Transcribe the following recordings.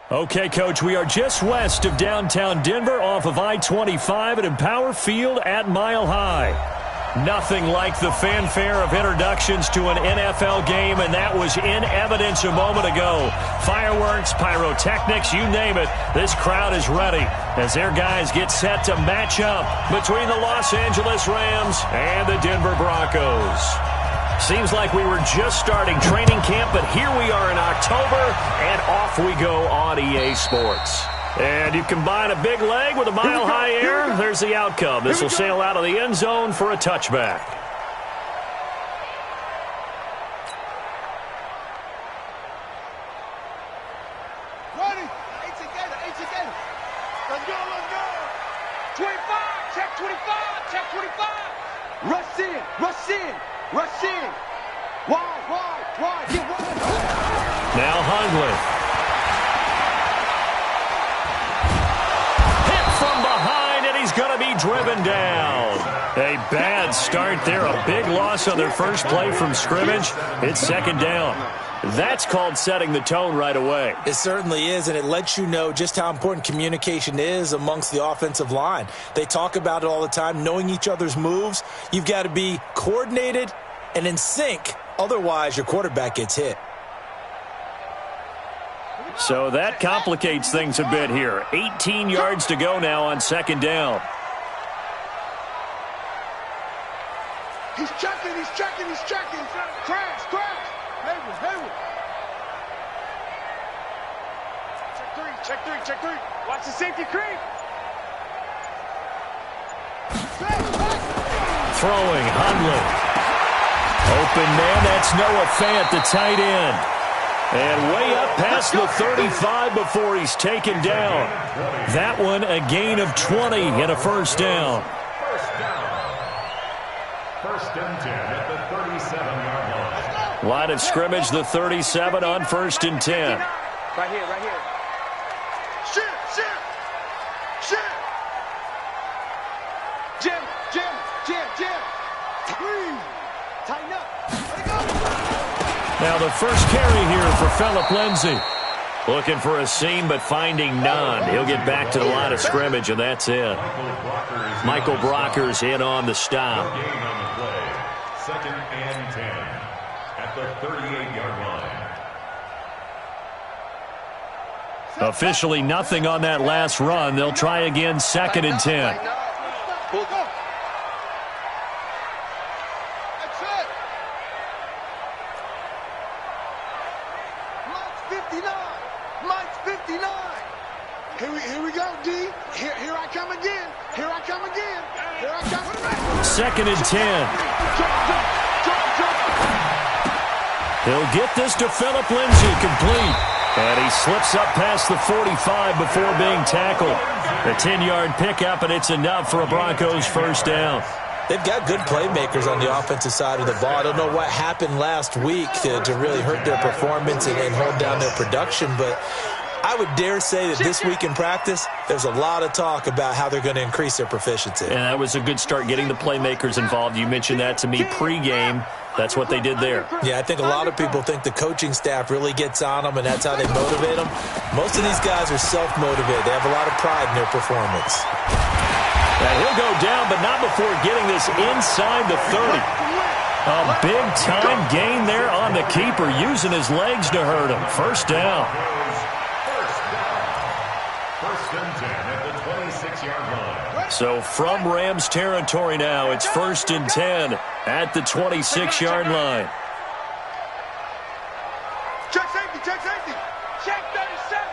Okay, Coach, we are just west of downtown Denver off of I-25 at Empower Field at Mile High. Nothing like the fanfare of introductions to an NFL game, and that was in evidence a moment ago. Fireworks, pyrotechnics, you name it. This crowd is ready as their guys get set to match up between the Los Angeles Rams and the Denver Broncos. Seems like we were just starting training camp, but here we are in October, and off we go on EA Sports. And you combine a big leg with a mile-high air, there's the outcome. This will sail out of the end zone for a touchback. Ready? Eight together. Let's go. 25, check 25. Rush in. Wide. Get wide. Now Hundley. Hit from behind, and he's going to be driven down. A bad start there. A big loss on their first play from scrimmage. It's second down. That's called setting the tone right away. It certainly is, and it lets you know just how important communication is amongst the offensive line. They talk about it all the time, knowing each other's moves. You've got to be coordinated and in sync. Otherwise, your quarterback gets hit. So that complicates things a bit here. 18 yards to go now on second down. He's checking. Crash. Hayward. Check three. Watch the safety creep. Throwing, Hundley. Open man, that's Noah Fant, the tight end. And way up past the 35 before he's taken down. That one a gain of 20 and a first down. First and 10 at the 37-yard line. Line of scrimmage, the 37 on first and 10. Right here. Shit. Jim. Tighten up. Let it go. Now the first carry here for Phillip Lindsay. Looking for a seam, but finding none. He'll get back to the line of scrimmage, and that's it. Michael Brocker's in on the stop. Second and 10 at the 38-yard line. Officially nothing on that last run. They'll try again second and 10. Mike's 59. Here we go, D. Here I come again. Second and 10. He'll get this to Phillip Lindsay, complete. And he slips up past the 45 before being tackled. A 10-yard pickup, and it's enough for a Broncos first down. They've got good playmakers on the offensive side of the ball. I don't know what happened last week to really hurt their performance and hold down their production, but I would dare say that this week in practice, there's a lot of talk about how they're going to increase their proficiency. And that was a good start getting the playmakers involved. You mentioned that to me pregame. That's what they did there. Yeah, I think a lot of people think the coaching staff really gets on them, and that's how they motivate them. Most of these guys are self-motivated. They have a lot of pride in their performance. Now he'll go down, but not before getting this inside the 30. A big-time gain there on the keeper, using his legs to hurt him. First down. First and 10 at the 26-yard line. So from Rams territory now, it's first and 10 at the 26-yard line. Check safety. Check 37.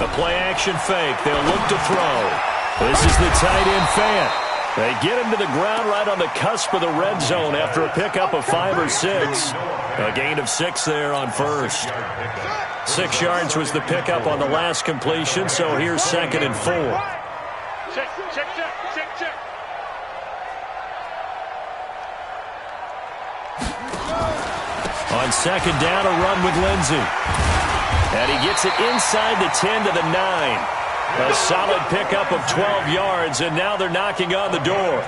A play-action fake. They'll look to throw. This is the tight end Fant. They get him to the ground right on the cusp of the red zone after a pickup of 5 or 6. A gain of 6 there on first. 6 yards was the pickup on the last completion, so here's second and 4. Check. On second down, a run with Lindsay. And he gets it inside the 10 to the 9. A solid pickup of 12 yards, and now they're knocking on the door.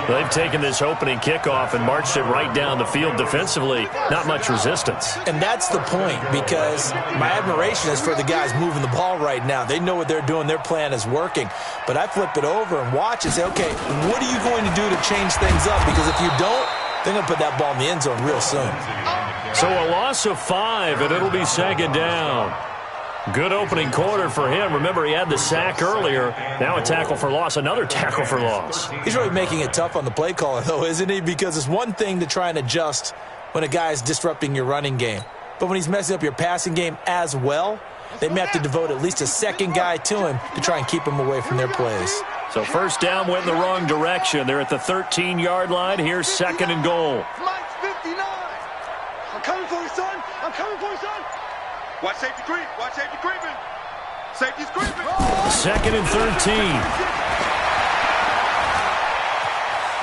They've taken this opening kickoff and marched it right down the field defensively. Not much resistance. And that's the point, because my admiration is for the guys moving the ball right now. They know what they're doing. Their plan is working. But I flip it over and watch and say, okay, what are you going to do to change things up? Because if you don't, they're going to put that ball in the end zone real soon. So a loss of 5, and it'll be second down. Good opening quarter for him. Remember, he had the sack earlier. Now a tackle for loss, another tackle for loss. He's really making it tough on the play caller, though, isn't he? Because it's one thing to try and adjust when a guy is disrupting your running game. But when he's messing up your passing game as well, they may have to devote at least a second guy to him to try and keep him away from their plays. So first down went in the wrong direction. They're at the 13-yard line. Here's second and goal. Mike's 59. I'm coming for you, son. I'm coming for you, son. Watch safety creep. Watch safety creeping. Safety's creeping. Second and 13.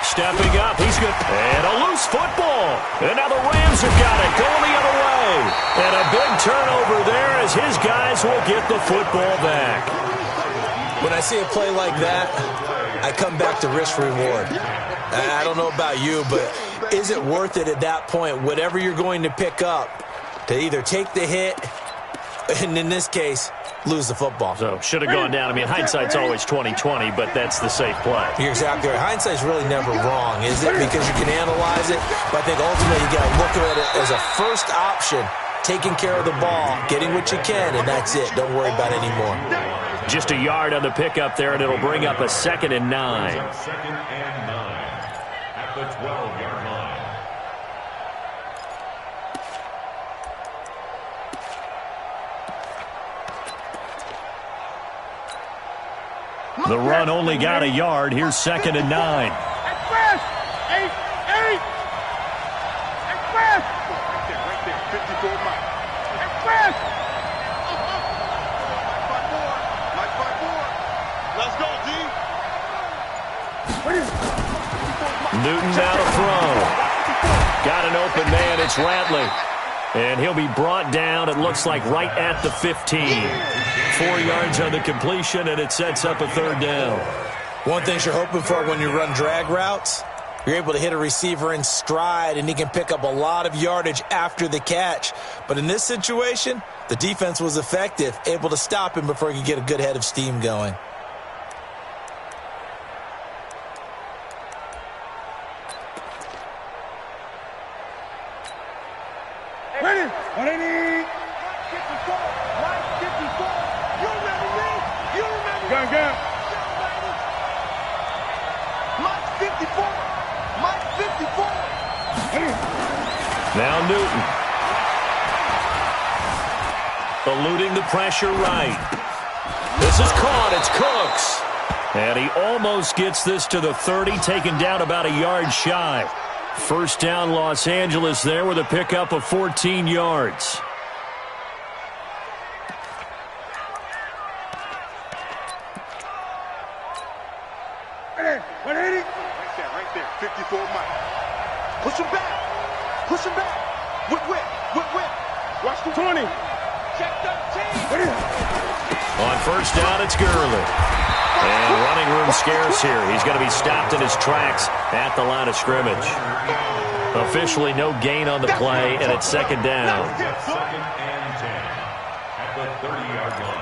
Stepping up, he's good. And a loose football. And now the Rams have got it, going the other way. And a big turnover there as his guys will get the football back. When I see a play like that, I come back to risk-reward. I don't know about you, but is it worth it at that point, whatever you're going to pick up, to either take the hit, and in this case, lose the football? So should have gone down. I mean, hindsight's always 20/20, but that's the safe play. You're exactly right. Hindsight's really never wrong, is it? Because you can analyze it, but I think ultimately you got to look at it as a first option, taking care of the ball, getting what you can, and that's it. Don't worry about it anymore. Just a yard on the pickup there, and it'll bring up a 2nd and 9. Second and 9 at the 12-yard line. The run only got a yard. Here's 2nd and 9. Express! 8! Express! Right there. 54 Mike. Express! Mike 5-4. Let's go, D. Newton now to throw. Got an open man. It's Ratley. And he'll be brought down, it looks like, right at the 15. 4 yards on the completion, and it sets up a 3rd down. One thing you're hoping for when you run drag routes, you're able to hit a receiver in stride, and he can pick up a lot of yardage after the catch. But in this situation, the defense was effective, able to stop him before he could get a good head of steam going. Ready? 180. 54. Mike 54. You remember me? You remember me? Gun. Mike 54. Mike 54. Now Newton. Eluding the pressure right. This is caught. It's Cooks. And he almost gets this to the 30, taken down about a yard shy. First down, Los Angeles there with a pickup of 14 yards. Right there. 54 Mike. Push him back. Push him back. Whip. Watch the 20. Check 13. On first down, it's Gurley. And running room scarce here. He's going to be stopped in his tracks at the line of scrimmage. Officially no gain on the play, and it's 2nd down. 2nd and 10 at the 30-yard line.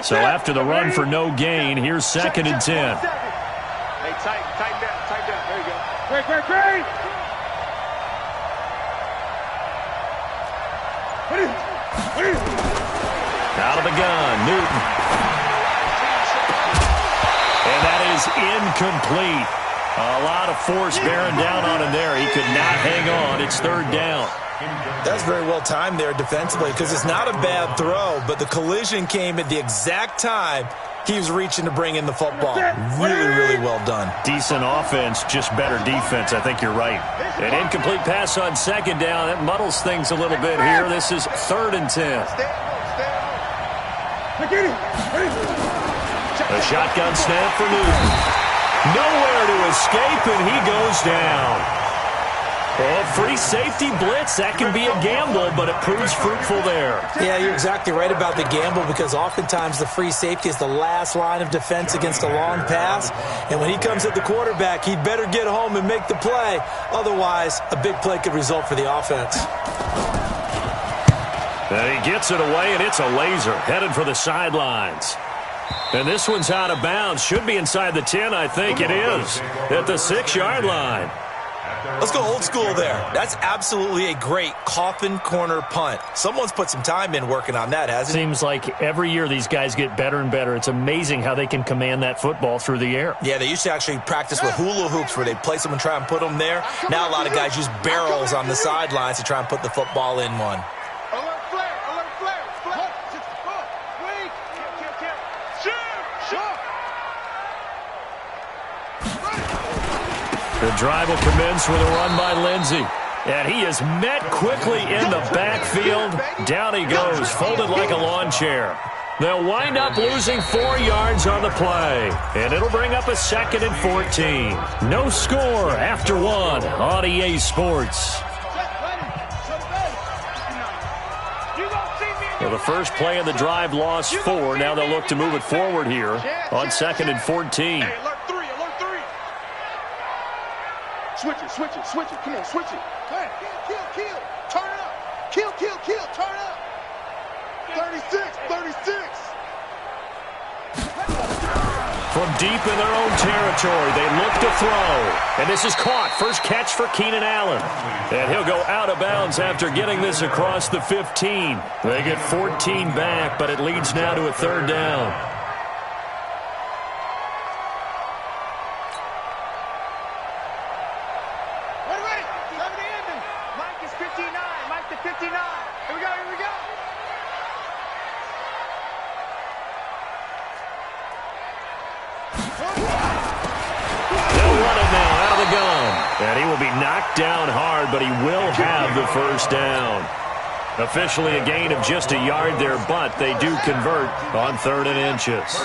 So after the run for no gain, here's 2nd and 10. Hey, tighten down. There you go. Great. Out of the gun, Newton. And that is incomplete. A lot of force bearing down on him there. He could not hang on. It's third down. That's very well timed there defensively because it's not a bad throw, but the collision came at the exact time he was reaching to bring in the football. Really, really well done. Decent offense, just better defense. I think you're right. An incomplete pass on second down. That muddles things a little bit here. This is 3rd and 10. A shotgun snap for Newton. Nowhere to escape, and he goes down. Well, free safety blitz, that can be a gamble, but it proves fruitful there. Yeah, you're exactly right about the gamble because oftentimes the free safety is the last line of defense against a long pass. And when he comes at the quarterback, he'd better get home and make the play. Otherwise, a big play could result for the offense. And he gets it away, and it's a laser headed for the sidelines. And this one's out of bounds. Should be inside the 10, I think it is, at the 6-yard line. Let's go old school there. That's absolutely a great coffin corner punt. Someone's put some time in working on that, hasn't it? Seems like every year these guys get better and better. It's amazing how they can command that football through the air. Yeah, they used to actually practice with hula hoops where they'd place them and try and put them there. Now a lot of guys use barrels on the sidelines to try and put the football in one. Alert flare, alert flare. Wait. Shoot. The drive will commence with a run by Lindsey. And he is met quickly in the backfield. Down he goes, folded like a lawn chair. They'll wind up losing 4 yards on the play. And it'll bring up a 2nd and 14. No score after 1 on EA Sports. Well, the first play of the drive lost 4. Now they'll look to move it forward here on 2nd and 14. Hey, alert 3. Switch it. Come on, switch it. Kill. Turn it up. Kill. Turn it up. 36. From deep in their own territory, they look to throw. And this is caught. First catch for Keenan Allen. And he'll go out of bounds after getting this across the 15. They get 14 back, but it leads now to a 3rd down. And he will be knocked down hard, but he will have the first down. Officially a gain of just a yard there, but they do convert on 3rd and inches.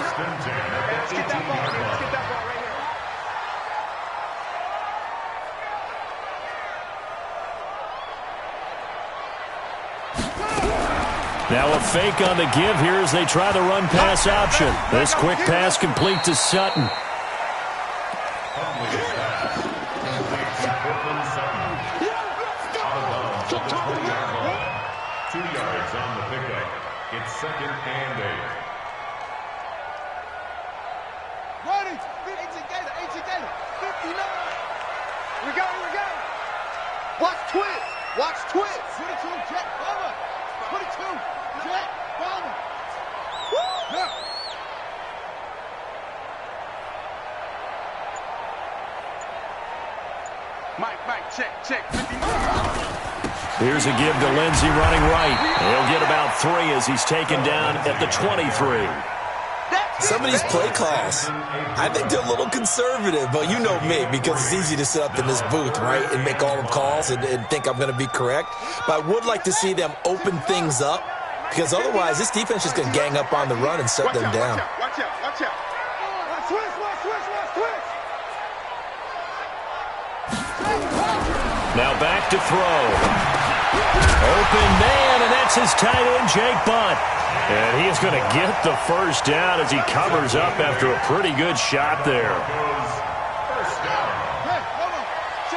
Now a fake on the give here as they try the run-pass option. This quick pass complete to Sutton. It's 2nd and 8. Running. 18 Gator. 59. We go. Watch twist. 22, Jet, Bubba. 22, Jet, Bubba. Woo! Yeah. Mike, check. 59. Here's a give to Lindsey running right. He'll get about 3 as he's taken down at the 23. Some of these play calls, I think they're a little conservative, but you know me, because it's easy to sit up in this booth, right, and make all the calls and think I'm going to be correct. But I would like to see them open things up, because otherwise this defense is going to gang up on the run and shut them down. Watch out. Switch. Now back to throw. Open man, and that's his tight end, Jake Butt. And he is going to get the first down as he covers up after a pretty good shot there. First down.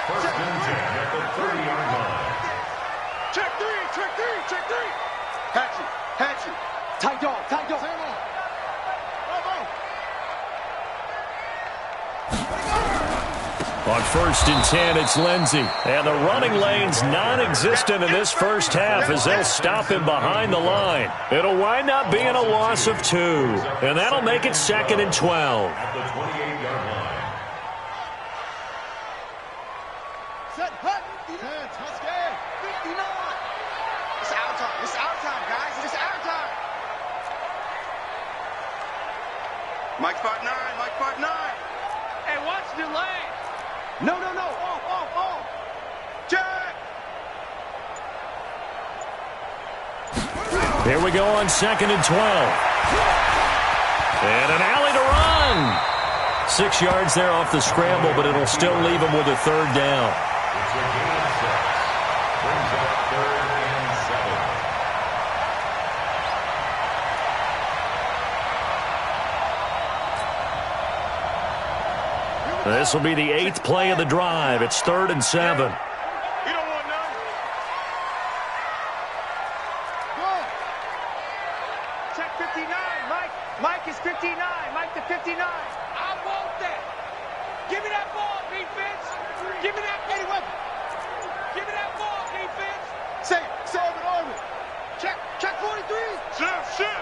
First and 10 at the 30-yard line. Check three. Hatchet. Tight dog. On 1st and 10, it's Lindsey. And the running lane's non-existent in this first half as they'll stop him behind the line. It'll wind up being a loss of 2. And that'll make it 2nd and 12. At the 28-yard line. Mike 5'9", Mike 5'9". Hey, watch the lane. No. Off. Jack. Here we go on 2nd and 12. And an alley to run. 6 yards there off the scramble, but it'll still leave him with a 3rd down. It's a gain of 6. Brings up 3rd and 7. This will be the 8th play of the drive. It's 3rd and 7. You don't want none. Check 59, Mike. Mike is 59. Mike to 59. I want that. Give me that ball, defense. Give me that. Any weapon. Give me that ball, defense. Say it, Arvin. Check 43. Shift.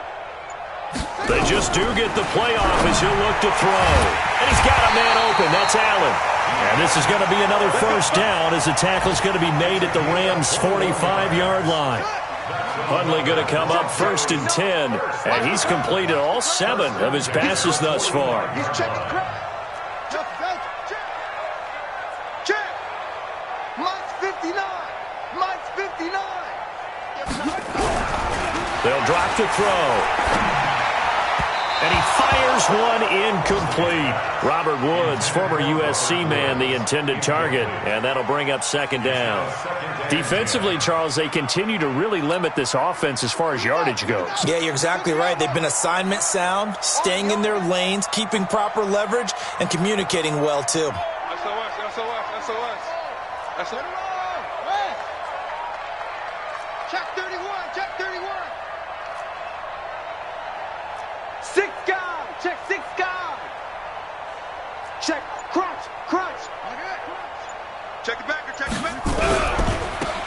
They just do get the play off as he'll look to throw. And he's got a man open. That's Allen. And this is going to be another 1st down as the tackle's going to be made at the Rams' 45-yard line. Hundley going to come up 1st and 10, and he's completed all 7 of his passes thus far. He's checking crowd. Check. Mike's 59. Mike's 59. They'll drop to throw. And he fires one incomplete. Robert Woods, former USC man, the intended target. And that'll bring up 2nd down. Defensively, Charles, they continue to really limit this offense as far as yardage goes. Yeah, you're exactly right. They've been assignment sound, staying in their lanes, keeping proper leverage, and communicating well, too. SOS. Check 31. 6 guy. Check 6 guy. Check crunch. Check it back.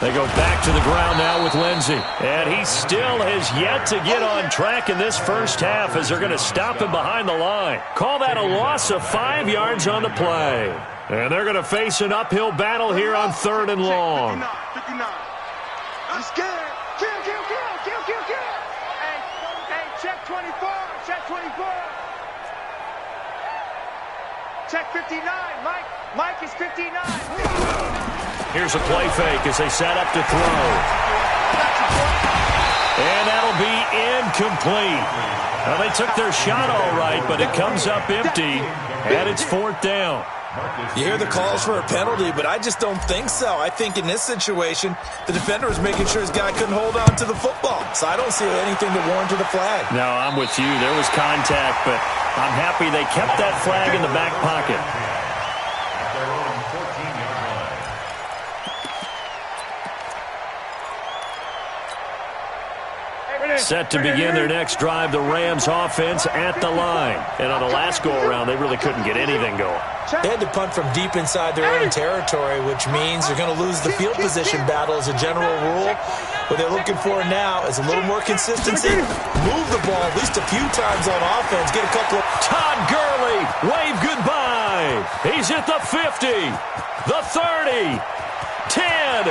They go back to the ground now with Lindsey. And he still has yet to get on track in this first half as they're going to stop him behind the line. Call that a loss of 5 yards on the play. And they're going to face an uphill battle here on 3rd and long. 59. I'm scared. Kill. Hey, check 24. Check 59. Mike is 59. Here's a play fake as they set up to throw. And that'll be incomplete. Well, they took their shot all right, but it comes up empty, and it's 4th down. You hear the calls for a penalty, but I just don't think so. I think in this situation, the defender was making sure his guy couldn't hold on to the football. So I don't see anything to warrant to the flag. No, I'm with you. There was contact, but I'm happy they kept that flag in the back pocket. At their own 14-yard line. Set to begin their next drive, the Rams offense at the line. And on the last go-around, they really couldn't get anything going. They had to punt from deep inside their own territory, which means they're going to lose the field position battle as a general rule. What they're looking for now is a little more consistency. Move the ball at least a few times on offense. Get a couple of... Todd Gurley, wave goodbye. He's at the 50, the 30, 10.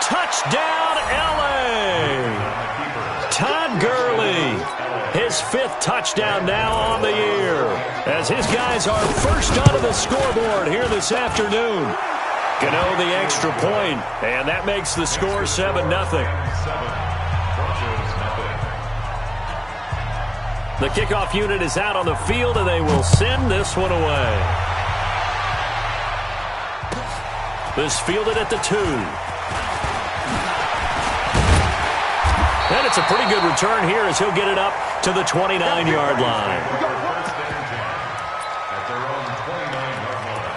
Touchdown, L.A. Todd Gurley, his 5th touchdown now on the year, as his guys are first onto the scoreboard here this afternoon. Gano the extra point, and that makes the score 7-0. The kickoff unit is out on the field, and they will send this one away. This fielded at the 2. And it's a pretty good return here as he'll get it up to the 29-yard line. At their own 29-yard line.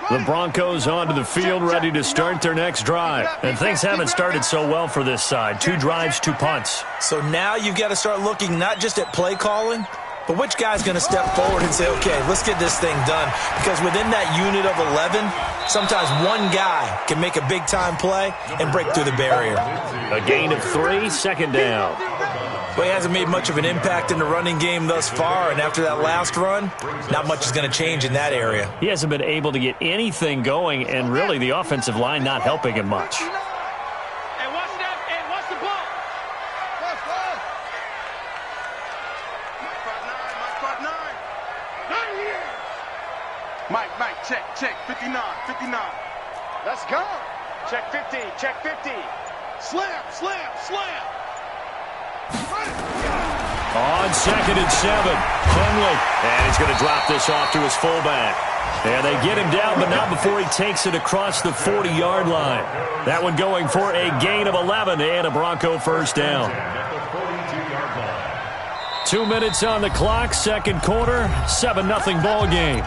The Broncos onto the field, ready to start their next drive. And things haven't started so well for this side. 2 drives, 2 punts. So now you've got to start looking not just at play calling, but which guy's going to step forward and say, okay, let's get this thing done. Because within that unit of 11, sometimes one guy can make a big-time play and break through the barrier. A gain of 3, 2nd down. But he hasn't made much of an impact in the running game thus far, and after that last run, not much is going to change in that area. He hasn't been able to get anything going, and really the offensive line not helping him much. Mike, check, 59. Let's go. Check 50, check 50. Slam. On 2nd and 7, Henley. And he's going to drop this off to his fullback. And they get him down, but not before he takes it across the 40-yard line. That one going for a gain of 11 and a Bronco first down. 2 minutes on the clock, second quarter, 7-0 ball game.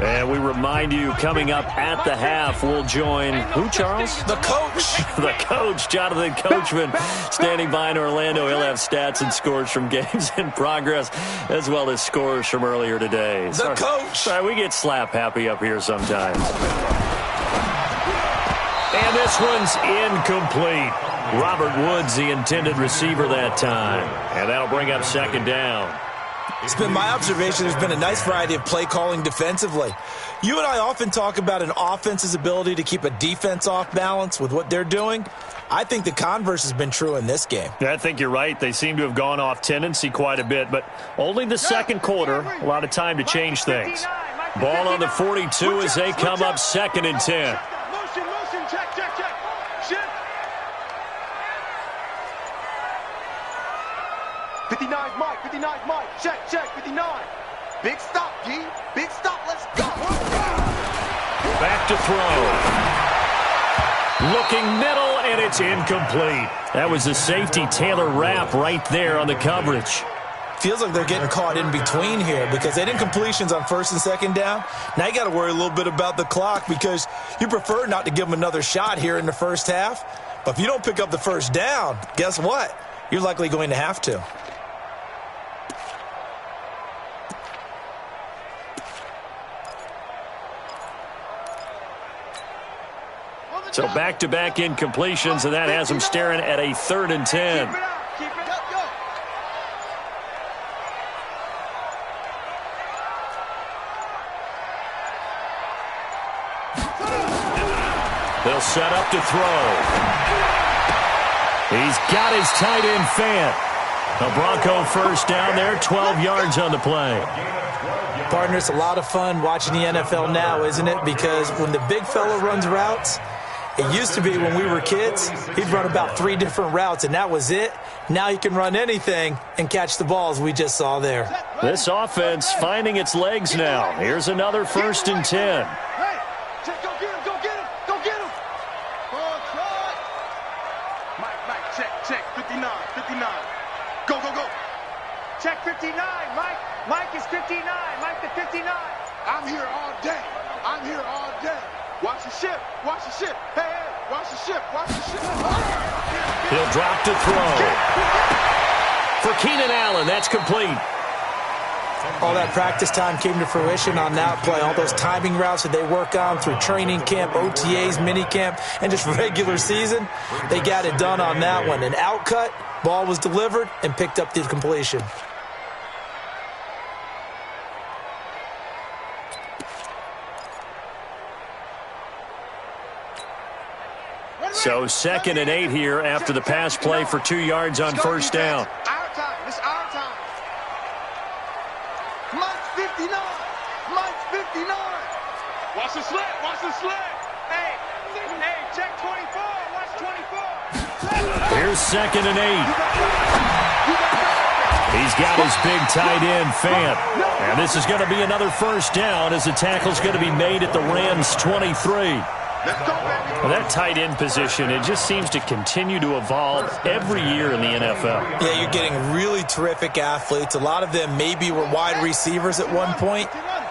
And we remind you, coming up at the half, we'll join who, Charles? The coach. The coach, Jonathan Coachman, standing by in Orlando. He'll have stats and scores from games in progress, as well as scores from earlier today. The coach. Sorry, we get slap happy up here sometimes. And this one's incomplete. Robert Woods, the intended receiver that time. And that'll bring up second down. It's been my observation there's been a nice variety of play calling defensively. You and I often talk about an offense's ability to keep a defense off balance with what they're doing. I think the converse has been true in this game. I think you're right. They seem to have gone off tendency quite a bit, but only the second quarter, a lot of time to change things. Ball on the 42 as they come up 2nd and 10. Motion, check. Shift. 59 Mike, check, 59. Big stop, G. Big stop, let's go. Back to throw. Looking middle, and it's incomplete. That was a safety Taylor Rapp right there on the coverage. Feels like they're getting caught in between here because they didn't completions on 1st and 2nd down. Now you got to worry a little bit about the clock because you prefer not to give them another shot here in the first half. But if you don't pick up the first down, guess what? You're likely going to have to. So back-to-back incompletions, and that has them staring at a 3rd and 10. Keep it up, go. They'll set up to throw. He's got his tight end Fant. A Bronco first down there, 12 yards on the play. Partner, it's a lot of fun watching the NFL now, isn't it? Because when the big fella runs routes, it used to be when we were kids, he'd run about 3 different routes, and that was it. Now he can run anything and catch the balls we just saw there. This offense finding its legs now. Here's another 1st and 10. Hey, check, go get him. Mike, check, 59. Go. Check 59, Mike. Mike is 59. Mike to 59. I'm here all day. Watch the ship. Hey, watch the ship. He'll drop to throw. For Keenan Allen, that's complete. All that practice time came to fruition on that play. All those timing routes that they work on through training camp, OTAs, mini camp, and just regular season, they got it done on that one. An outcut, ball was delivered, and picked up the completion. So 2nd and 8 here after the pass play for 2 yards on first down. It's our time. Mike's 59. Watch the slant. Hey, check 24. Watch 24. Here's 2nd and 8. He's got his big tight end, Fant. And this is going to be another first down as the tackle's going to be made at the Rams' 23. Let's go, baby. Well, that tight end position, it just seems to continue to evolve every year in the NFL. Yeah, you're getting really terrific athletes. A lot of them maybe were wide receivers at one point.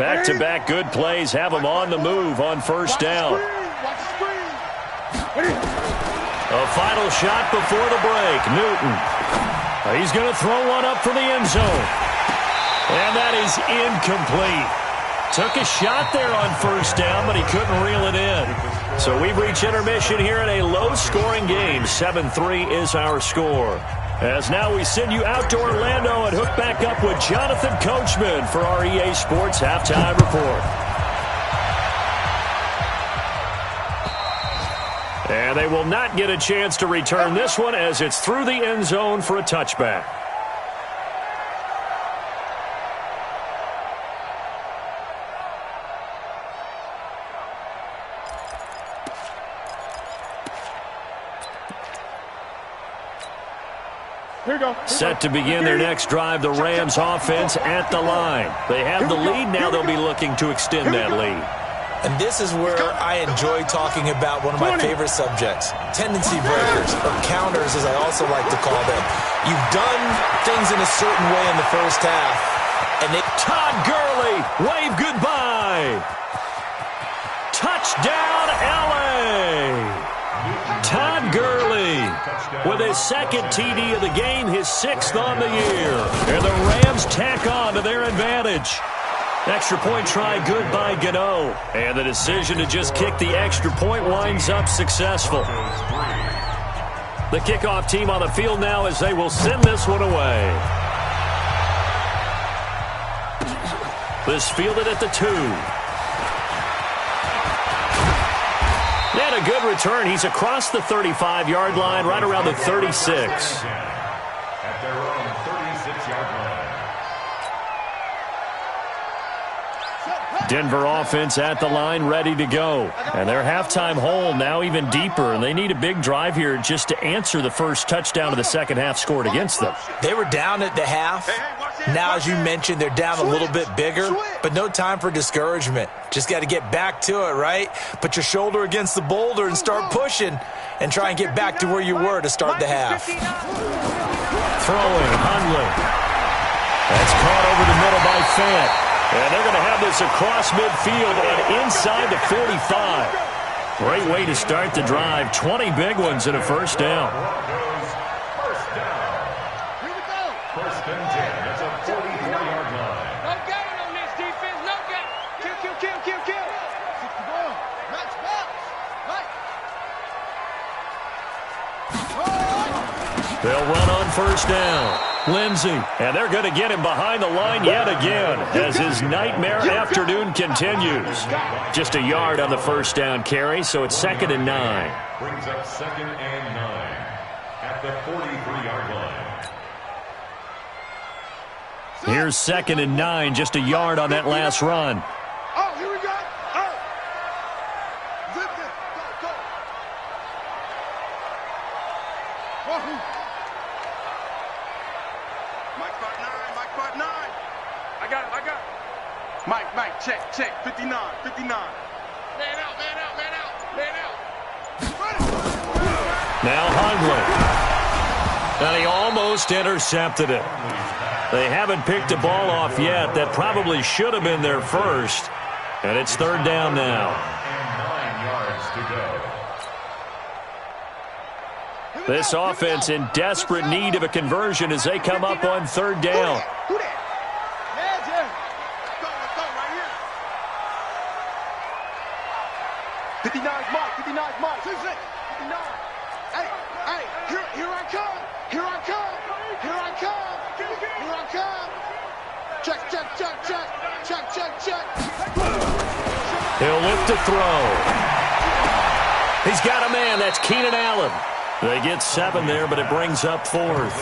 Back-to-back good plays have them on the move on first down. A final shot before the break. Newton. He's going to throw one up for the end zone. And that is incomplete. Took a shot there on first down, but he couldn't reel it in. So we've reached intermission here in a low-scoring game. 7-3 is our score. As now we send you out to Orlando and hook back up with Jonathan Coachman for our EA Sports Halftime Report. And they will not get a chance to return this one as it's through the end zone for a touchback. Set to begin their next drive, the Rams offense at the line. They have the lead. Now they'll be looking to extend that lead. And this is where I enjoy talking about one of my favorite subjects, tendency breakers, or counters as I also like to call them. You've done things in a certain way in the first half, and Todd Gurley, wave goodbye. Touchdown, L.A. Todd Gurley with his second TD of the game, his 6th on the year. And the Rams tack on to their advantage. Extra point try good by Gano. And the decision to just kick the extra point winds up successful. The kickoff team on the field now as they will send this one away. This fielded at the 2. And a good return. He's across the 35-yard line, right around the 36. At their own 36-yard line. Denver offense at the line, ready to go. And their halftime hole now even deeper, and they need a big drive here just to answer the first touchdown of the second half scored against them. They were down at the half. Now, as you mentioned, they're down a little bit bigger, but no time for discouragement. Just got to get back to it, right? Put your shoulder against the boulder and start pushing and try and get back to where you were to start the half. Throwing, Hundley. That's caught over the middle by Fant. And they're going to have this across midfield and inside the 45. Great way to start the drive. 20 big ones and a first down. First and 10. That's a 44-yard line. No gain on this defense. No gain. Kill. They'll run on first down. Lindsey, and they're going to get him behind the line yet again as his nightmare afternoon continues. Just a yard on the first down carry, so it's 2nd and 9. Brings up 2nd and 9 at the 43-yard line. Here's 2nd and 9, just a yard on that last run. Oh, here we go. Oh. Zip it. Go. Wahoo. Mike 5'9". I got it. Mike, check. 59. Man out. Now Hundley. And he almost intercepted it. They haven't picked a ball off yet. That probably should have been their first. And it's 3rd down now. And 9 yards to go. This offense in desperate need of a conversion as they come up on 3rd down. Who that? Magic. Let's go right here. 59's Mike. 59. Hey, here I come. Check. He'll lift to throw. He's got a man. That's Keenan Allen. They get 7 there, but it brings up 4th.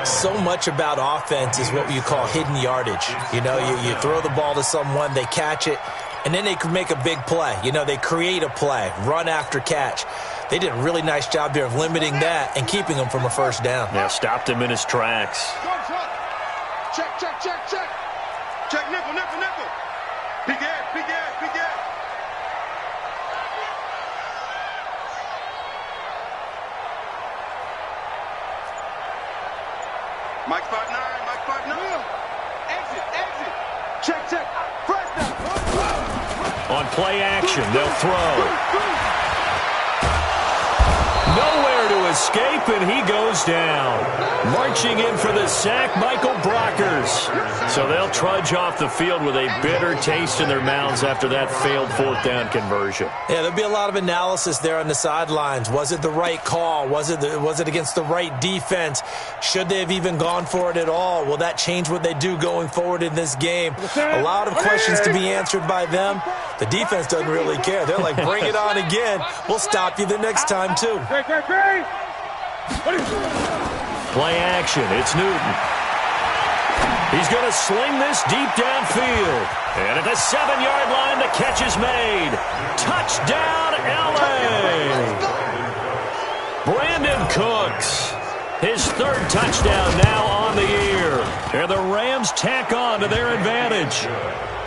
So much about offense is what you call hidden yardage. You know, you throw the ball to someone, they catch it, and then they can make a big play. You know, they create a play, run after catch. They did a really nice job there of limiting that and keeping him from a first down. Yeah, stopped him in his tracks. Check, nickel. Big ass. Mike 5'9". Exit. Check. Fresh. On play action, they'll throw. Nowhere to escape, and he goes down. Marching in for the sack, Michael Brockers. So they'll trudge off the field with a bitter taste in their mouths after that failed fourth down conversion. Yeah, there'll be a lot of analysis there on the sidelines. Was it the right call? Was it against the right defense? Should they have even gone for it at all? Will that change what they do going forward in this game? A lot of questions to be answered by them. The defense doesn't really care. They're like, bring it on again. We'll stop you the next time, too. Play action. It's Newton. He's going to sling this deep downfield. And at the 7-yard line, the catch is made. Touchdown, L.A. Brandon Cooks. His third touchdown now on the year. And the Rams tack on to their advantage.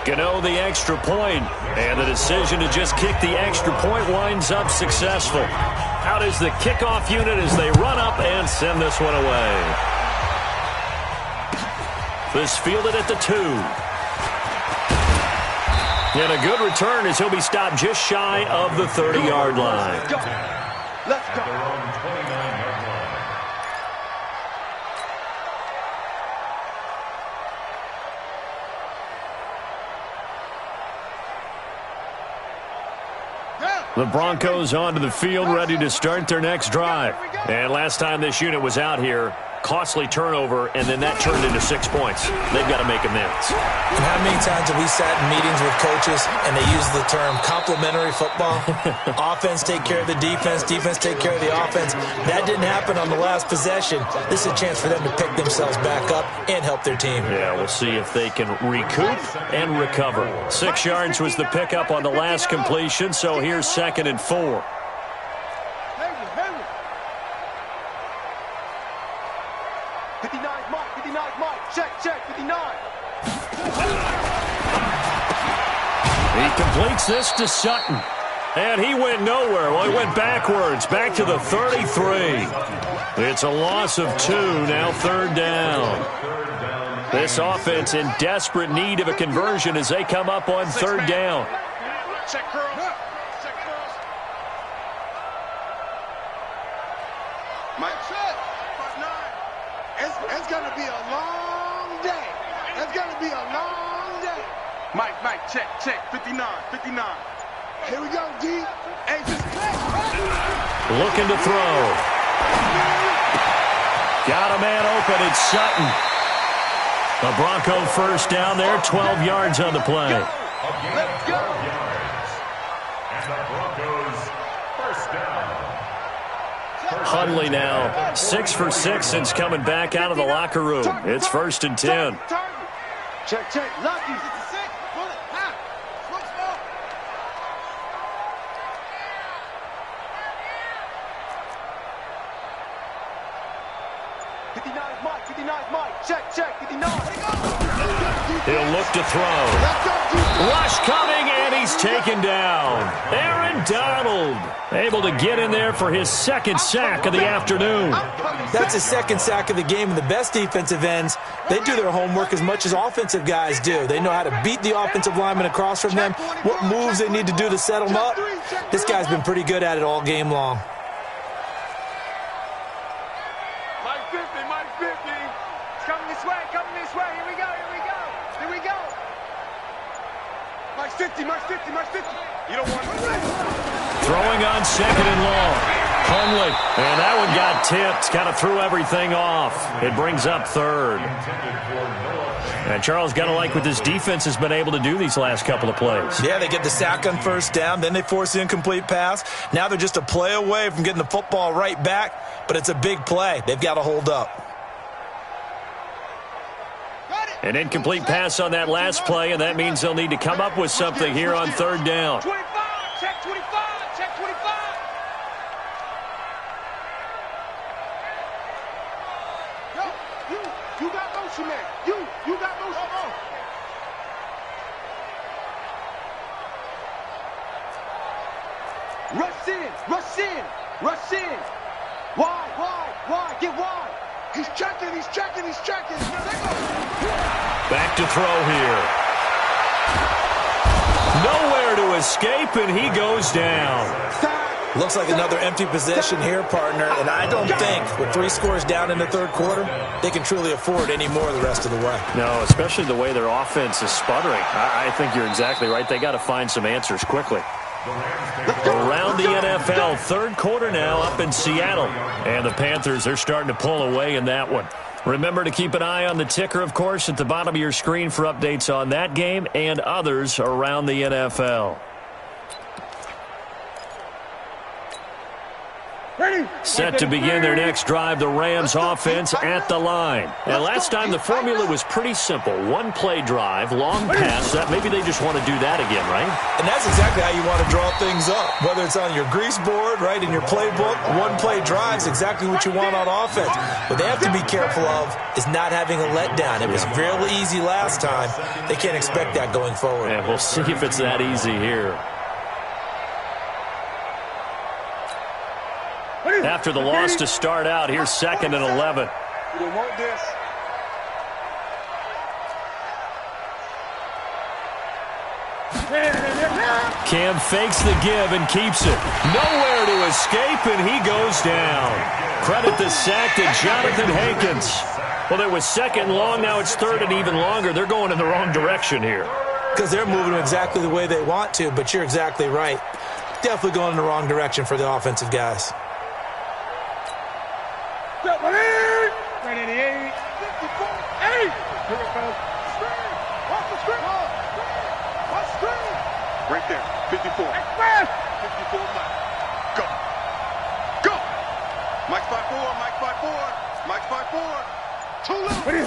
Gano the extra point, and the decision to just kick the extra point winds up successful. Out is the kickoff unit as they run up and send this one away. This fielded at the 2. And a good return as he'll be stopped just shy of the 30-yard line. Let's go. The Broncos onto the field, ready to start their next drive. And last time this unit was out here, costly turnover, and then that turned into 6 points. They've got to make amends. And how many times have we sat in meetings with coaches and they use the term complementary football? Offense take care of the defense, defense take care of the offense. That didn't happen on the last possession. This is a chance for them to pick themselves back up and help their team. Yeah, we'll see if they can recoup and recover. 6 yards was the pickup on the last completion, so here's 2nd and 4. 59, Mike. Check, 59. He completes this to Sutton. And he went nowhere. Well, he went backwards, back to the 33. It's a loss of 2, now 3rd down. This offense in desperate need of a conversion as they come up on 3rd down. Check curl. Mike, it's going to be a long day. It's going to be a long day. Mike, check. 59. Here we go, D. Hey, just looking to throw. Got a man open. It's Sutton. A Bronco first down there, 12 yards on the play. Let's go. And the Broncos first down. Hundley now 6 for 6 since coming back out of the locker room. It's 1st and 10. Check. Lucky. 59, Mike. Check. 59. He'll look to throw. Rush coming, and he's taken down. Aaron Donald able to get in there for his 2nd sack of the afternoon. That's his 2nd sack of the game, and the best defensive ends, they do their homework as much as offensive guys do. They know how to beat the offensive lineman across from them, what moves they need to do to set them up. This guy's been pretty good at it all game long. Mike 50. It's coming this way. Here we go. Mike 50. You don't want to. Throwing on 2nd and long. Hundley, and that one got tipped. Kind of threw everything off. It brings up 3rd. And Charles, got to like what this defense has been able to do these last couple of plays. Yeah, they get the sack on 1st down, then they force the incomplete pass. Now they're just a play away from getting the football right back, but it's a big play. They've got to hold up. An incomplete pass on that last play, and that means they'll need to come up with something here on 3rd down. 25. Check 25. Yo, you got motion, man. You got motion. Rush in. Wide. Get wide. He's checking. Back to throw here. Nowhere to escape, and he goes down. Looks like another empty possession here, partner, and I don't think with 3 scores down in the third quarter, they can truly afford any more the rest of the way. No, especially the way their offense is sputtering. I think you're exactly right. They got to find some answers quickly. Around the NFL, third quarter now up in Seattle. And the Panthers, they're starting to pull away in that one. Remember to keep an eye on the ticker, of course, at the bottom of your screen for updates on that game and others around the NFL. Set to begin their next drive, the Rams offense at the line. And last time the formula was pretty simple. One play drive, long pass. That maybe they just want to do that again, right? And that's exactly how you want to draw things up. Whether it's on your grease board, right, in your playbook, one play drive is exactly what you want on offense. What they have to be careful of is not having a letdown. It was really easy last time. They can't expect that going forward. And we'll see if it's that easy here. After the loss to start out, here's 2nd and 11. We don't want this. Cam fakes the give and keeps it. Nowhere to escape, and he goes down. Credit the sack to Jonathan Hankins. Well, there was 2nd long. Now it's 3rd and even longer. They're going in the wrong direction here. Because they're moving exactly the way they want to, but you're exactly right. Definitely going in the wrong direction for the offensive guys. 88, 54, 8. Here it goes. Watch the screen. Watch the screen. Right there, 54. 54, Mike. Go. Go. Mike 5-4, Mike 5-4. Mike 5-4. Too little.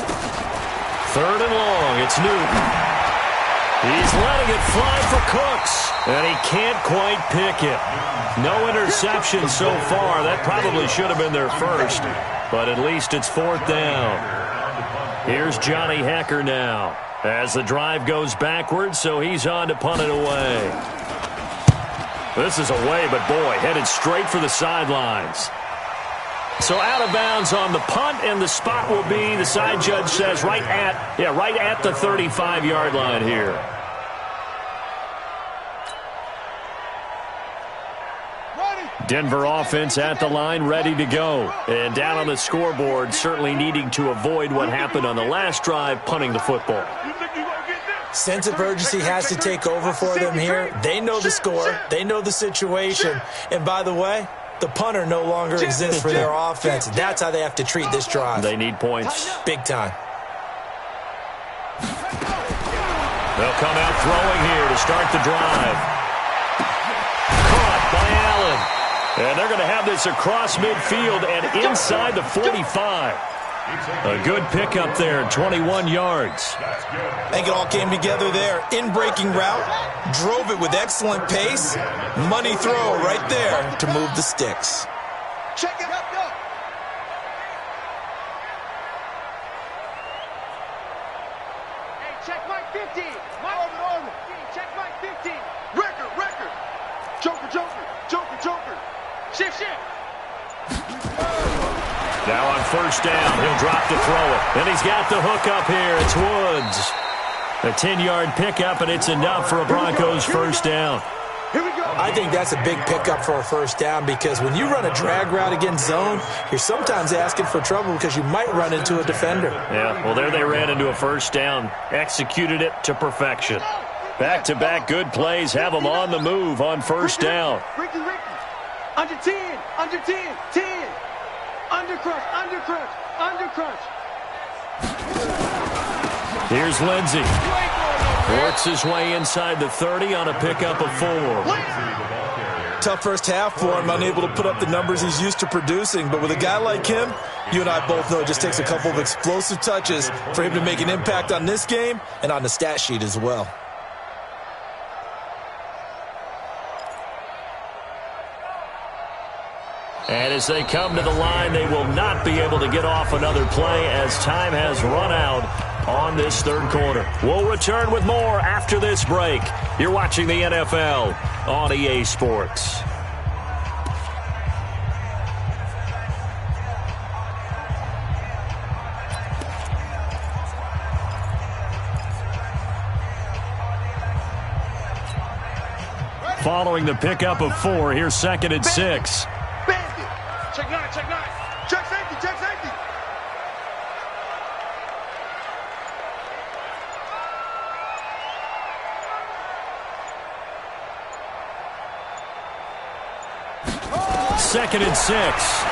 3rd and long. It's Newton. He's letting it fly for Cooks, and he can't quite pick it. No interception so far. That probably should have been their first, but at least it's 4th down. Here's Johnny Hekker now as the drive goes backwards, so he's on to punt it away. This is away, but boy, headed straight for the sidelines. So out of bounds on the punt, and the spot will be, the side judge says, right at the 35-yard line here. Denver offense at the line, ready to go. And down on the scoreboard, certainly needing to avoid what happened on the last drive, punting the football. Sense of urgency has to take over for them here. They know the score. They know the situation. And by the way, the punter no longer exists for their offense. That's how they have to treat this drive. They need points. Big time. They'll come out throwing here to start the drive. Caught by Allen. And they're going to have this across midfield and inside the 45. A good pickup there, 21 yards. I think it all came together there. In-breaking route, drove it with excellent pace. Money throw right there to move the sticks. Check it up, go. Hey, check Mike 50. Mike, check Mike 50. Record. Joker. Shift. Now on 1st down, he'll drop to throw it. And he's got the hook up here. It's Woods. A 10-yard pickup, and it's enough for a Broncos 1st down. Here we go. I think that's a big pickup for a 1st down because when you run a drag route against zone, you're sometimes asking for trouble because you might run into a defender. Yeah, well, there they ran into a 1st down. Executed it to perfection. Back-to-back good plays have them on the move on 1st down. Ricky. Under 10. 10. Under crunch. Here's Lindsey. Works his way inside the 30 on a pickup of 4. Tough first half for him, unable to put up the numbers he's used to producing. But with a guy like him, you and I both know it just takes a couple of explosive touches for him to make an impact on this game and on the stat sheet as well. And as they come to the line, they will not be able to get off another play as time has run out on this 3rd quarter. We'll return with more after this break. You're watching the NFL on EA Sports. following the pickup of 4. Here's 2nd and 6. Bandit. Check 9, check 9. Check safety, check safety. Second and 6.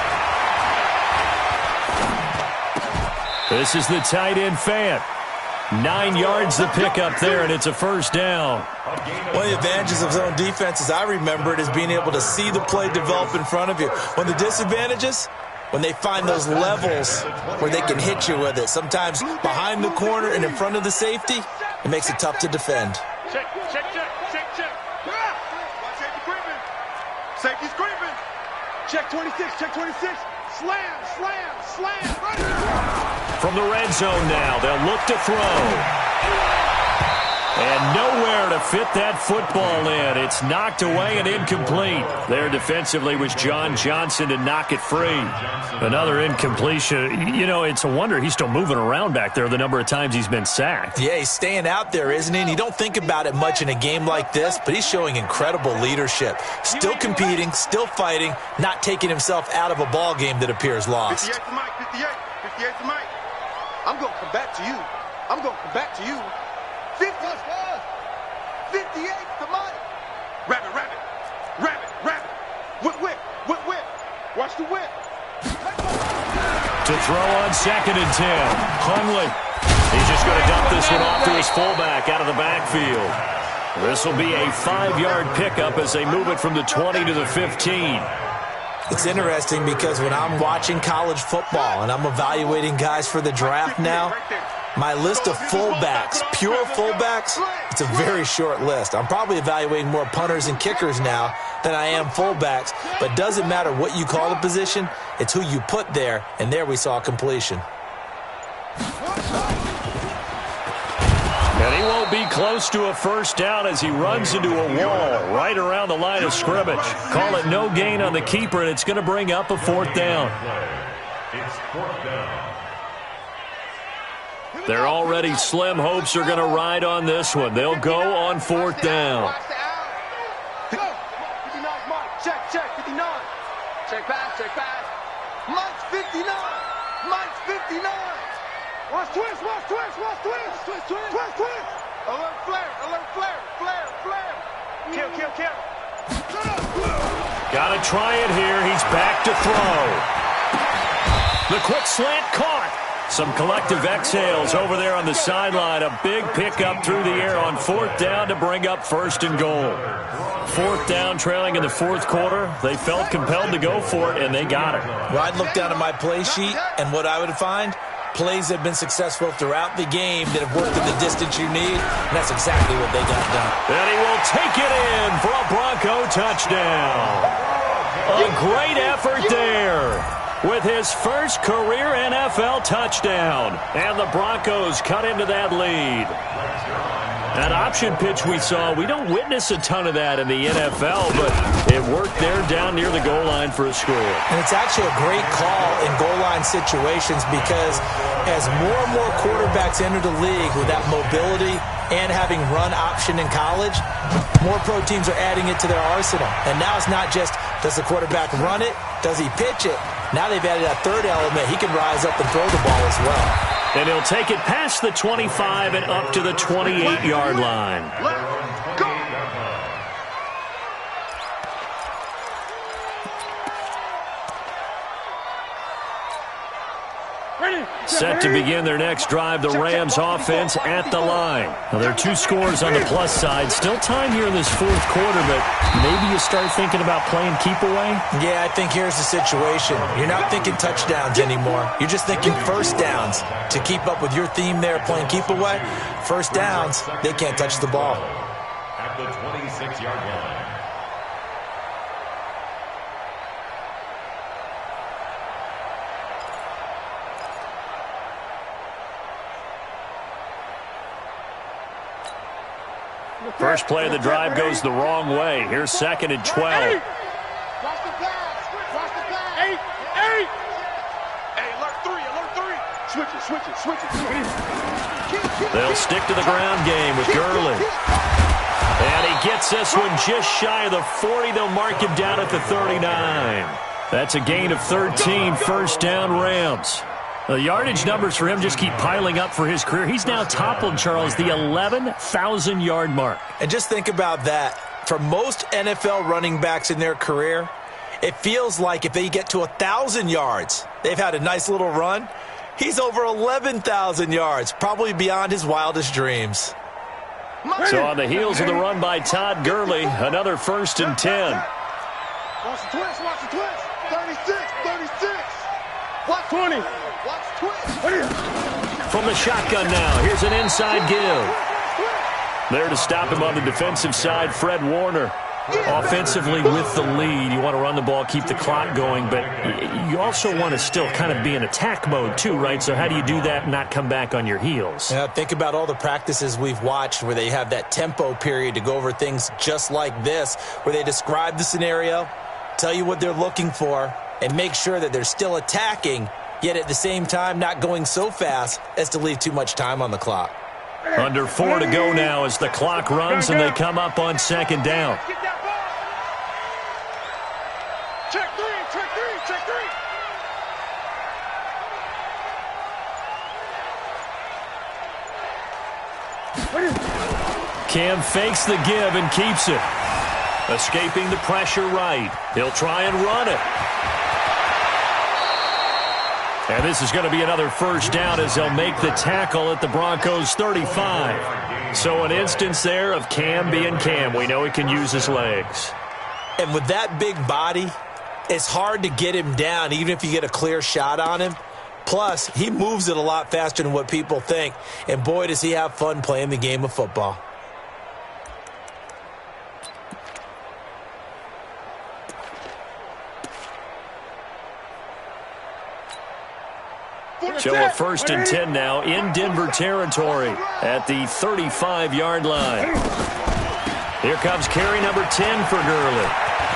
This is the tight end Fant. 9 yards the pickup there, and it's a first down. One of the advantages of zone defense, as I remember it, is being able to see the play develop in front of you. One of the disadvantages, when they find those levels where they can hit you with it. Sometimes behind the corner and in front of the safety, it makes it tough to defend. Check, check, check, check, check. Watch safety creeping. Safety's creeping. Check 26, check 26. Slam, slam, slam. From the red zone now, they'll look to throw. And nowhere to fit that football in. It's knocked away and incomplete. There defensively was John Johnson to knock it free. Another incompletion. You know, it's a wonder he's still moving around back there the number of times he's been sacked. Yeah, he's staying out there, isn't he? And you don't think about it much in a game like this, but he's showing incredible leadership. Still competing, still fighting, not taking himself out of a ball game that appears lost. 58 to Mike, 58. 58 to Mike. I'm going to come back to you. I'm going to come back to you. 50, 58 to Mike. Rabbit, rabbit, rabbit, rabbit. Whip, whip, whip, whip. Watch the whip. To throw on 2nd and 10. Hundley. He's just going to dump this one off to his fullback out of the backfield. This will be a 5-yard pickup as they move it from the 20 to the 15. It's interesting because when I'm watching college football and I'm evaluating guys for the draft now, my list of fullbacks, pure fullbacks, it's a very short list. I'm probably evaluating more punters and kickers now than I am fullbacks, but doesn't matter what you call the position, it's who you put there, and there we saw completion. And he won't be close to a first down as he runs into a wall right around the line of scrimmage. Call it no gain on the keeper, and it's going to bring up a 4th down. It's 4th down. Their already slim hopes are going to ride on this one. They'll go on 4th down. Go. 59, Mike. Check, check, 59. Check pass, check pass. Mike's 59. Mike's 59. Watch twist, watch twist, watch twist. Twist, twist, twist, twist. Alert flare, alert flare, flare, flare. Kill, kill, kill. Got to try it here. He's back to throw. The quick slant caught. Some collective exhales over there on the sideline. A big pickup through the air on 4th down to bring up 1st and goal. 4th down, trailing in the 4th quarter. They felt compelled to go for it, and they got it. Well, I'd look down at my play sheet, and what I would find, plays that have been successful throughout the game that have worked in the distance you need, and that's exactly what they got done. And he will take it in for a Bronco touchdown. A great effort there with his first career NFL touchdown. And the Broncos cut into that lead. That option pitch we saw, we don't witness a ton of that in the NFL, but it worked there down near the goal line for a score. And it's actually a great call in goal line situations because as more and more quarterbacks enter the league with that mobility and having run option in college, more pro teams are adding it to their arsenal. And now it's not just, does the quarterback run it? Does he pitch it? Now they've added a third element. He can rise up and throw the ball as well. And he'll take it past the 25 and up to the 28-yard line. Let's go. Set to begin their next drive, the Rams offense at the line. Now, there are 2 scores on the plus side. Still time here in this 4th quarter, but maybe you start thinking about playing keep away? Yeah, I think here's the situation. You're not thinking touchdowns anymore. You're just thinking first downs. To keep up with your theme there, playing keep away, first downs, they can't touch the ball. At the 26-yard line. First play of the drive goes the wrong way. Here's 2nd and 12. Watch the pass. Watch the pass. 8. Hey, alert 3, alert 3. They'll stick to the ground game with Gurley. And he gets this one just shy of the 40. They'll mark him down at the 39. That's a gain of 13, first down Rams. The yardage numbers for him just keep piling up for his career. He's now toppled, Charles, the 11,000-yard mark. And just think about that. For most NFL running backs in their career, it feels like if they get to 1,000 yards, they've had a nice little run. He's over 11,000 yards, probably beyond his wildest dreams. So on the heels of the run by Todd Gurley, another 1st and 10. Watch the twist, watch the twist. 36, 36. Watch 20. Watch twist. From the shotgun now, here's an inside give. There to stop him on the defensive side, Fred Warner. Offensively with the lead, you want to run the ball, keep the clock going, but you also want to still kind of be in attack mode too, right? So how do you do that and not come back on your heels? Yeah, think about all the practices we've watched where they have that tempo period to go over things just like this, where they describe the scenario, tell you what they're looking for, and make sure that they're still attacking, yet at the same time not going so fast as to leave too much time on the clock. Under 4 to go now as the clock runs and they come up on 2nd down. Check three, check three, check three. Cam fakes the give and keeps it. Escaping the pressure right. He'll try and run it. And this is going to be another 1st down as they'll make the tackle at the Broncos' 35. So an instance there of Cam being Cam. We know he can use his legs. And with that big body, it's hard to get him down, even if you get a clear shot on him. Plus, he moves it a lot faster than what people think. And boy, does he have fun playing the game of football. So a 1st and 10 now in Denver territory at the 35-yard line. Here comes carry number 10 for Gurley.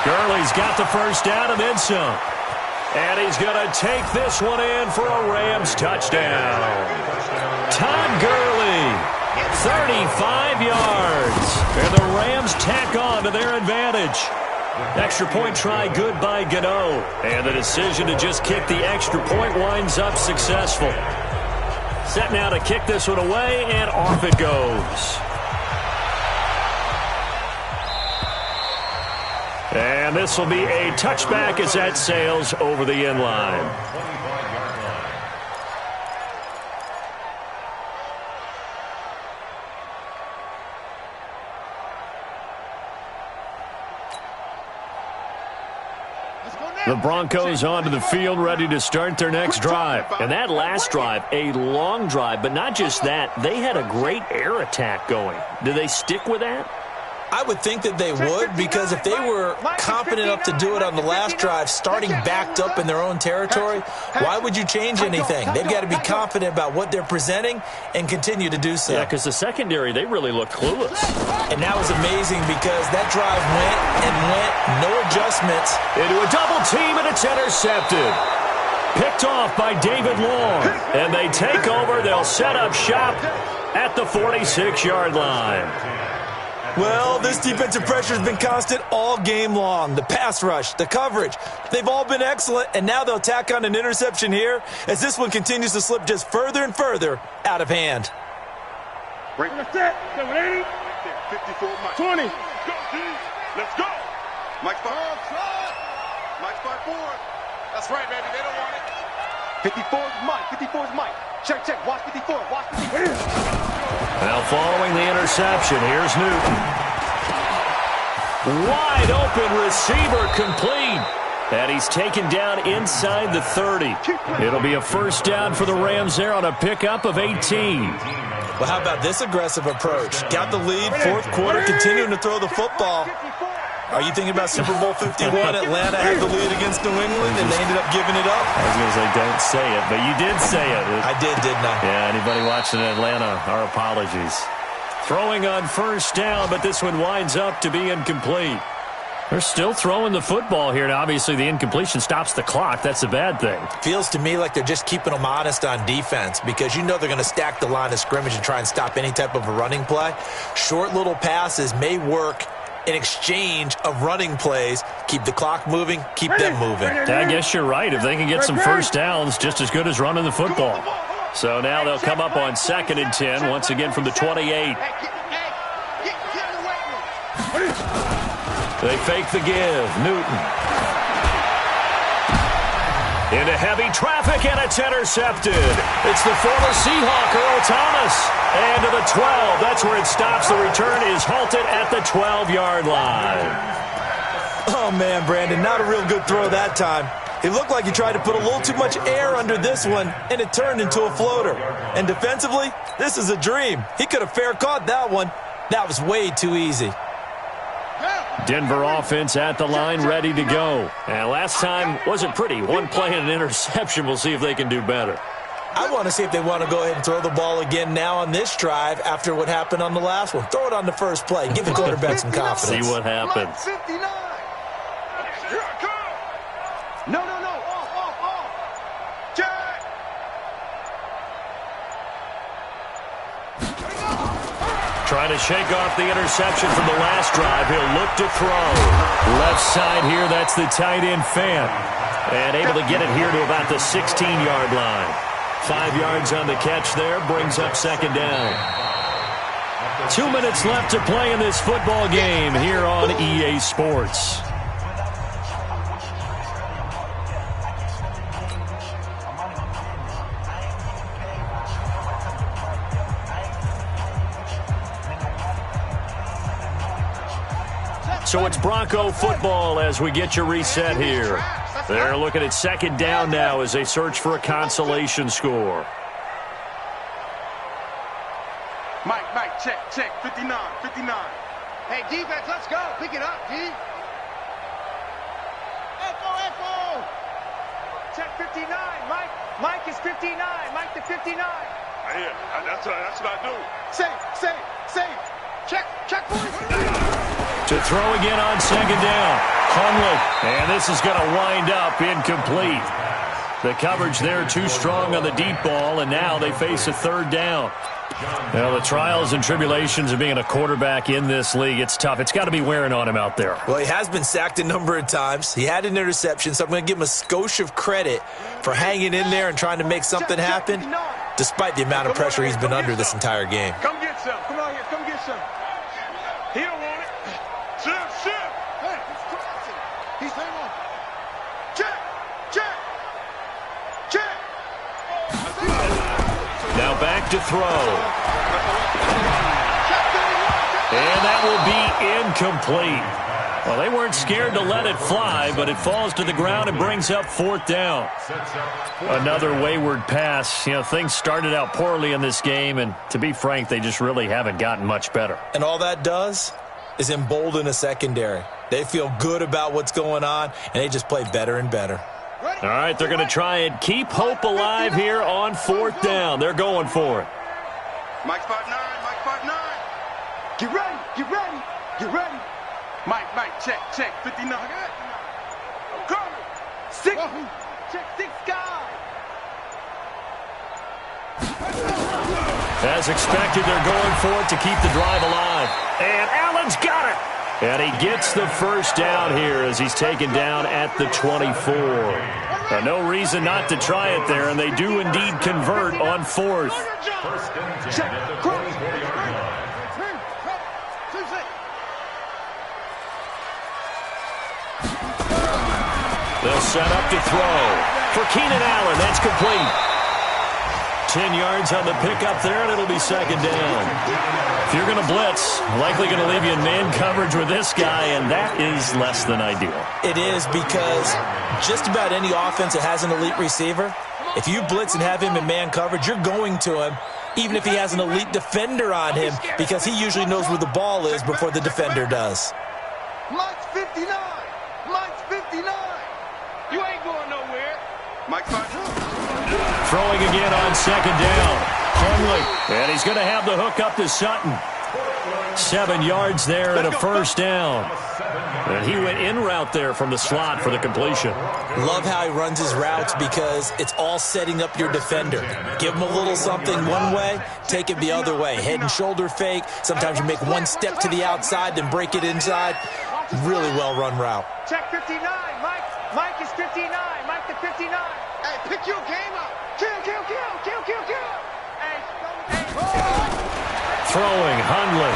Gurley's got the 1st down and then some. And he's going to take this one in for a Rams touchdown. Todd Gurley, 35 yards. And the Rams tack on to their advantage. Extra point try good by Gano. And the decision to just kick the extra point winds up successful. Set now to kick this one away, and off it goes. And this will be a touchback as that sails over the end line. The Broncos onto the field, ready to start their next drive. And that last drive, a long drive, but not just that. They had a great air attack going. Do they stick with that? I would think that they would, because if they were confident enough to do it on the last drive, starting backed up in their own territory, why would you change anything? They've got to be confident about what they're presenting and continue to do so. Yeah, because the secondary, they really looked clueless. And that was amazing because that drive went and went, no adjustments. Into a double team, and it's intercepted. Picked off by David Long. And they take over. They'll set up shop at the 46-yard line. Well, this defensive pressure has been constant all game long. The pass rush, the coverage, they've all been excellent, and now they'll tack on an interception here as this one continues to slip just further and further out of hand. Break the set. 780. 54, Mike. 20. Go, G. Let's go. Mike's 5. Mike's 5-4. That's right, baby. They don't want it. 54 is Mike. 54 is Mike. Check, check. Watch 54. Watch 54. Now following the interception, here's Newton. Wide open receiver complete. And he's taken down inside the 30. It'll be a 1st down for the Rams there on a pickup of 18. Well, how about this aggressive approach? Got the lead, 4th quarter, continuing to throw the football. Are you thinking about Super Bowl 51? Atlanta had the lead against New England, and they ended up giving it up? I was going to say, don't say it, but you did say it. I did, didn't I? Yeah, anybody watching Atlanta, our apologies. Throwing on 1st down, but this one winds up to be incomplete. They're still throwing the football here, and obviously the incompletion stops the clock. That's a bad thing. Feels to me like they're just keeping them honest on defense because you know they're going to stack the line of scrimmage and try and stop any type of a running play. Short little passes may work in exchange of running plays. Keep the clock moving, keep them moving. I guess you're right. If they can get some first downs, just as good as running the football. So now they'll come up on 2nd and 10, once again from the 28. They fake the give. Newton. Into heavy traffic, and it's intercepted. It's the former Seahawk, Earl Thomas. And to the 12. That's where it stops. The return is halted at the 12-yard line. Oh, man, Brandon, not a real good throw that time. It looked like he tried to put a little too much air under this one, and it turned into a floater. And defensively, this is a dream. He could have fair caught that one. That was way too easy. Denver offense at the line, ready to go. And last time wasn't pretty. One play and an interception. We'll see if they can do better. I want to see if they want to go ahead and throw the ball again now on this drive after what happened on the last one. Throw it on the first play. Give the quarterback some confidence. See what happens. 59. No. Off. Jack. Trying to shake off the interception from the last drive. He'll look to throw. Left side here, that's the tight end Fant. And able to get it here to about the 16-yard line. 5 yards on the catch there, brings up 2nd down. 2 minutes left to play in this football game here on EA Sports. So it's Bronco football as we get you reset here. They're looking at 2nd down now as they search for a consolation score. Mike, check. 59. Hey, defense, let's go. Pick it up, D. Echo. Check 59, Mike. Mike is 59. Mike to 59. Yeah, that's what I do. Save. Check 40. To throw again on 2nd down. Hundley. And this is going to wind up incomplete. The coverage there too strong on the deep ball, and now they face a 3rd down. Well, the trials and tribulations of being a quarterback in this league, it's tough. It's got to be wearing on him out there. Well, he has been sacked a number of times. He had an interception, so I'm going to give him a skosh of credit for hanging in there and trying to make something happen, despite the amount of pressure he's been under this entire game. Come get some. Come on here. Come get some. He don't want it. Shift. Hey, he's crossing. He's hanging on. Check. Now back to throw. And that will be incomplete. Well, they weren't scared to let it fly, but it falls to the ground and brings up 4th down. Another wayward pass. You know, things started out poorly in this game, and to be frank, they just really haven't gotten much better. And all that does is embolden a secondary. They feel good about what's going on, and they just play better and better. All right, they're going to try and keep hope alive here on 4th down. They're going for it. Mike 5'9", Mike 5'9". Get ready. Mike, check, 59. Come. 6. Check 6 guy. As expected, they're going for it to keep the drive alive. And Allen's got it. And he gets the first down here as he's taken down at the 24. No reason not to try it there, and they do indeed convert on 4th. They'll set up to throw. For Keenan Allen, that's complete. 10 yards on the pickup there, and it'll be 2nd down. If you're going to blitz, likely going to leave you in man coverage with this guy, and that is less than ideal. It is, because just about any offense that has an elite receiver, if you blitz and have him in man coverage, you're going to him, even if he has an elite defender on him, because he usually knows where the ball is before the defender does. Mike's 59. You ain't going nowhere. Mike's 5'9". Throwing again on 2nd down. Hundley. And he's going to have the hook up to Sutton. 7 yards there and a first down. And he went in route there from the slot for the completion. Love how he runs his routes because it's all setting up your defender. Give him a little something one way, take it the other way. Head and shoulder fake. Sometimes you make one step to the outside, then break it inside. Really well-run route. Check 59, Mike. Mike is 59. Mike to 59. Hey, pick your game up. Kill. Hey, Throwing, Hundley.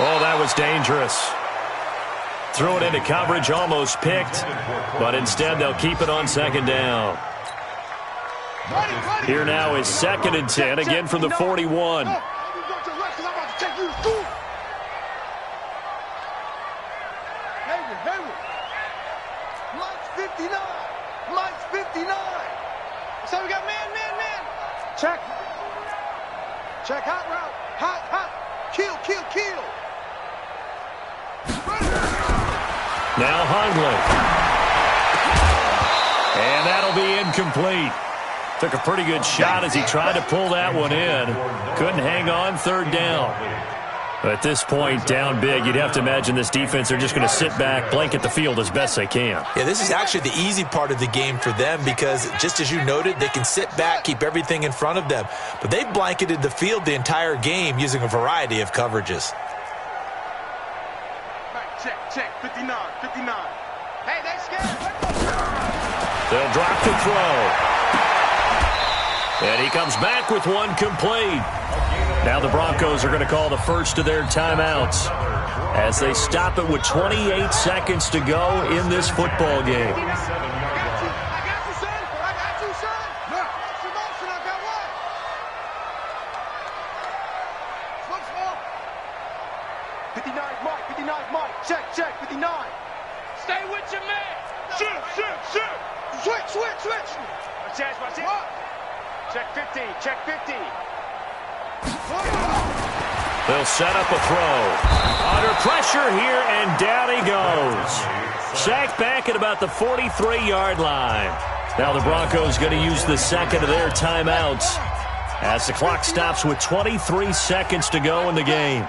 Oh, that was dangerous. Threw it into coverage, almost picked, but instead they'll keep it on second down. Here now is 2nd and 10, again from the 41. Mike's 59. Mike's 59. So we got man. Check. Check hot route. Hot. Kill. Now Hundley. And that'll be incomplete. Took a pretty good shot as he tried to pull that one in. Couldn't hang on, 3rd down. But at this point, down big, you'd have to imagine this defense are just going to sit back, blanket the field as best they can. Yeah, this is actually the easy part of the game for them because, just as you noted, they can sit back, keep everything in front of them. But they've blanketed the field the entire game using a variety of coverages. Check. 59. Hey, they scared. They'll drop the throw. And he comes back with one complete. Now the Broncos are going to call the first of their timeouts as they stop it with 28 seconds to go in this football game. I got you, son. Look, motion, I got one. Switch off. 59 Mike. Check, 59. Stay with your man. Shoot. Switch. Watch it. Check 50. They'll set up a throw. Under pressure here, and down he goes. Sacked back at about the 43-yard line. Now the Broncos going to use the second of their timeouts as the clock stops with 23 seconds to go in the game.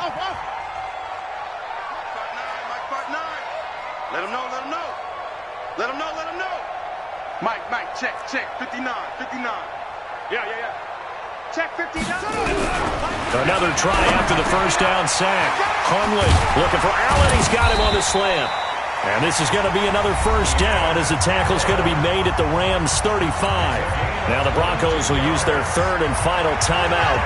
Let him know. Mike, check. 59. Yeah. Check 59. Another try after the first down sack. Hundley looking for Allen. He's got him on the slant. And this is going to be another first down as the tackle's going to be made at the Rams' 35. Now the Broncos will use their 3rd and final timeout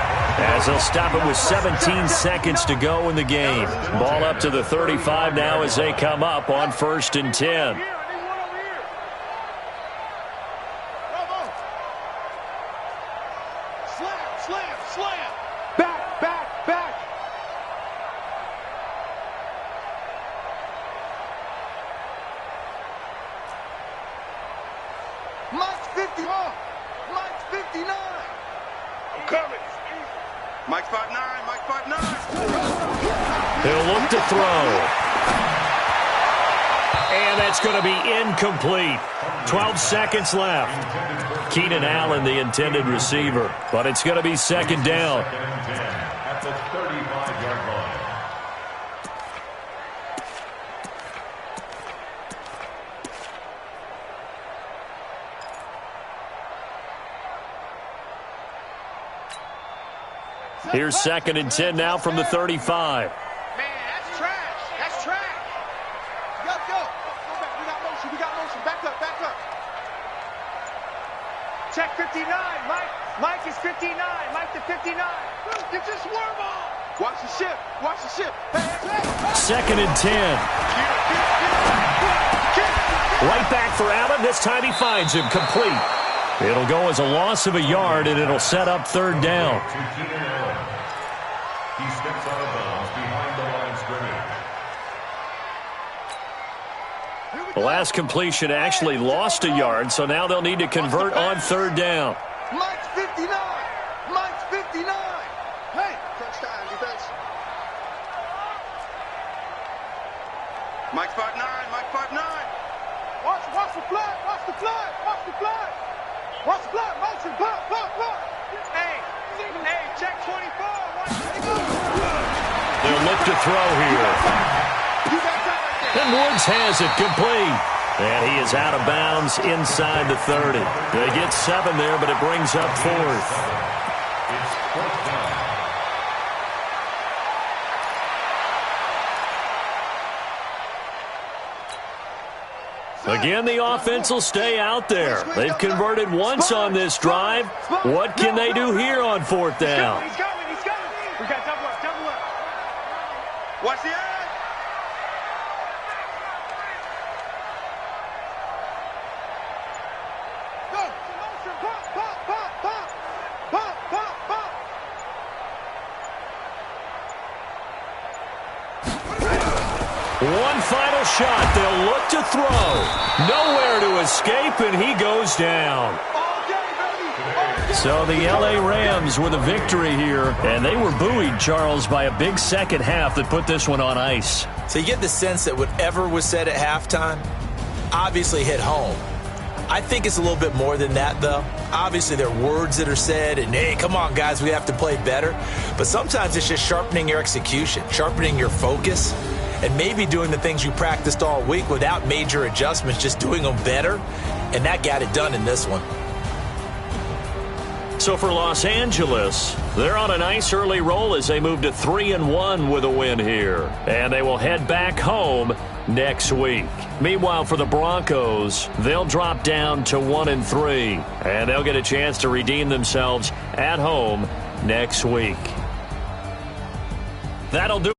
as they'll stop it with 17 seconds to go in the game. Ball up to the 35 now as they come up on 1st and 10. Slam. Back. Mike's 51. Mike's 59. I'm coming. Mike's 5'9. He'll look to throw. And that's going to be incomplete. 12 seconds left. Keenan Allen, the intended receiver. But it's going to be 2nd down. At the 35-yard line. Here's 2nd and 10 now from the 35. Man, that's trash. Go back. We got motion. Back up. Check 59, Mike is 59. Mike to 59. Get your swerve on. Watch the ship. Hey. 2nd and 10. Right back for Allen. This time he finds him complete. It'll go as a loss of a yard, and it'll set up 3rd down. He steps out of bounds behind the line scrimmage. The last completion actually lost a yard, so now they'll need to convert on 3rd down. Mike's 59. Hey, touchdown defense. Mike's 5'9. Watch the flood. Motion, block. Hey, Hey, check 24. They'll look to throw here. And Woods has it complete. And he is out of bounds inside the 30. They get 7 there, but it brings up 4th. It's 4th down. Again, the offense will stay out there. They've converted once on this drive. What can they do here on 4th down? He's coming. We got double up. Watch the eye. Go. Pop. One final shot. They'll look to throw. Nowhere to escape, and he goes down. So the L.A. Rams with a victory here, and they were buoyed, Charles, by a big second half that put this one on ice. So you get the sense that whatever was said at halftime obviously hit home. I think it's a little bit more than that, though. Obviously, there are words that are said, and, hey, come on, guys, we have to play better. But sometimes it's just sharpening your execution, sharpening your focus, and maybe doing the things you practiced all week without major adjustments, just doing them better, and that got it done in this one. So for Los Angeles, they're on a nice early roll as they move to 3-1 with a win here. And they will head back home next week. Meanwhile, for the Broncos, they'll drop down to 1-3. And they'll get a chance to redeem themselves at home next week. That'll do